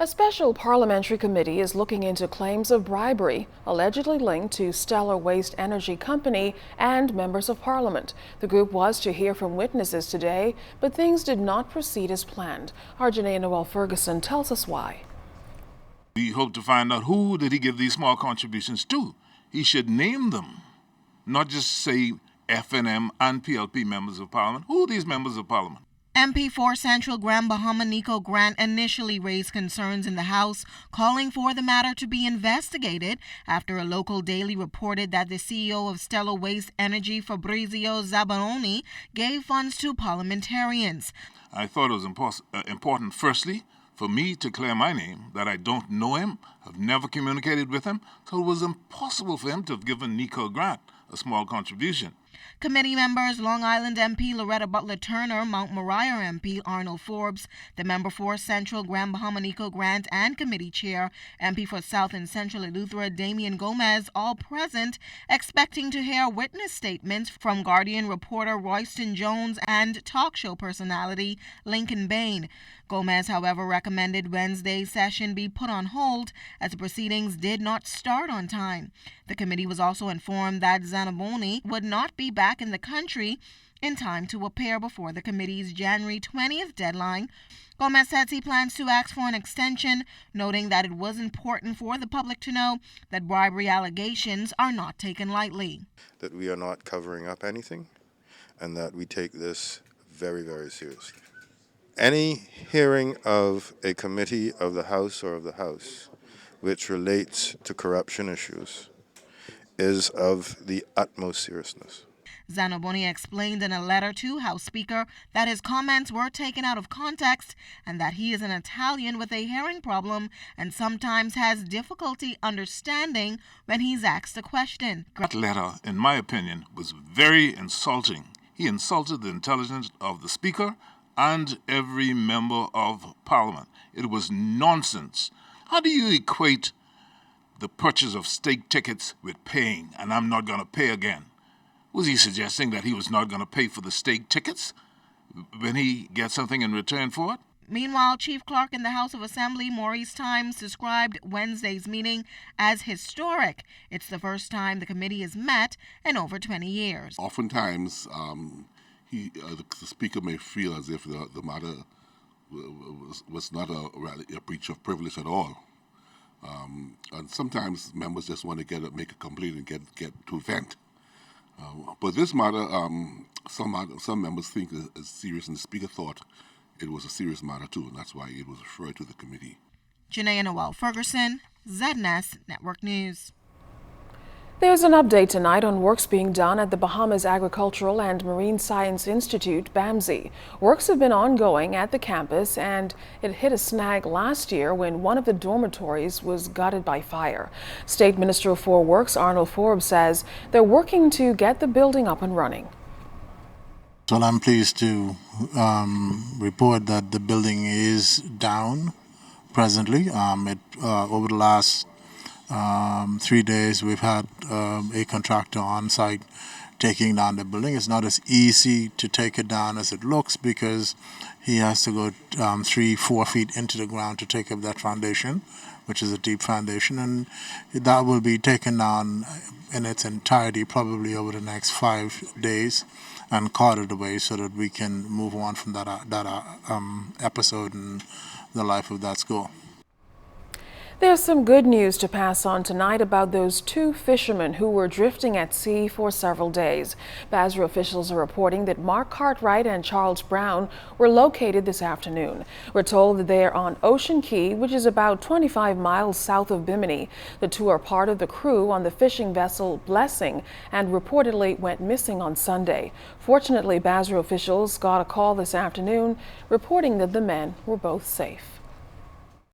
A special parliamentary committee is looking into claims of bribery allegedly linked to Stellar Waste Energy Company and members of parliament. The group was to hear from witnesses today, but things did not proceed as planned. Our Janae Noel Ferguson tells us why. We hope to find out who did he give these small contributions to. He should name them, not just say FNM and PLP members of parliament. Who are these members of parliament? MP for Central Grand Bahama Nico Grant initially raised concerns in the House, calling for the matter to be investigated after a local daily reported that the CEO of Stellar Waste Energy, Fabrizio Zabaroni, gave funds to parliamentarians. I thought it was important, firstly, for me to clear my name, that I don't know him, have never communicated with him, so it was impossible for him to have given Nico Grant a small contribution. Committee members Long Island MP Loretta Butler Turner, Mount Moriah MP Arnold Forbes, the member for Central Grand Bahama Nico Grant, and committee chair MP for South and Central Eleuthera Damian Gomez, all present, expecting to hear witness statements from Guardian reporter Royston Jones and talk show personality Lincoln Bain. Gomez, however, recommended Wednesday's session be put on hold as the proceedings did not start on time. The committee was also informed that Zanaboni would not be back in the country in time to appear before the committee's January 20th deadline. Gomez says he plans to ask for an extension, noting that it was important for the public to know that bribery allegations are not taken lightly. That we are not covering up anything and that we take this very, very seriously. Any hearing of a committee of the House or of the House which relates to corruption issues is of the utmost seriousness. Zanaboni explained in a letter to House Speaker that his comments were taken out of context and that he is an Italian with a hearing problem and sometimes has difficulty understanding when he's asked a question. That letter, in my opinion, was very insulting. He insulted the intelligence of the Speaker and every member of Parliament. It was nonsense. How do you equate the purchase of steak tickets with paying, and I'm not going to pay again? Was he suggesting that he was not going to pay for the steak tickets when he gets something in return for it? Meanwhile, Chief Clerk in the House of Assembly, Maurice Times, described Wednesday's meeting as historic. It's the first time the committee has met in over 20 years. Oftentimes, the Speaker may feel as if the matter was not a breach of privilege at all. And sometimes members just want to make a complaint and get to vent. But this matter, some members think is serious, and the Speaker thought it was a serious matter too, and that's why it was referred to the committee. Janae Noel Ferguson, ZNS Network News. There's an update tonight on works being done at the Bahamas Agricultural and Marine Science Institute, BAMSI. Works have been ongoing at the campus, and it hit a snag last year when one of the dormitories was gutted by fire. State Minister for Works Arnold Forbes says they're working to get the building up and running. Well, I'm pleased to report that the building is down presently. Over the last 3 days, we've had a contractor on site taking down the building. It's not as easy to take it down as it looks because he has to go 3-4 feet into the ground to take up that foundation, which is a deep foundation, and that will be taken down in its entirety probably over the next 5 days and carted away so that we can move on from that episode in the life of that school. There's some good news to pass on tonight about those two fishermen who were drifting at sea for several days. Basra officials are reporting that Mark Cartwright and Charles Brown were located this afternoon. We're told that they are on Ocean Key, which is about 25 miles south of Bimini. The two are part of the crew on the fishing vessel Blessing and reportedly went missing on Sunday. Fortunately, Basra officials got a call this afternoon reporting that the men were both safe.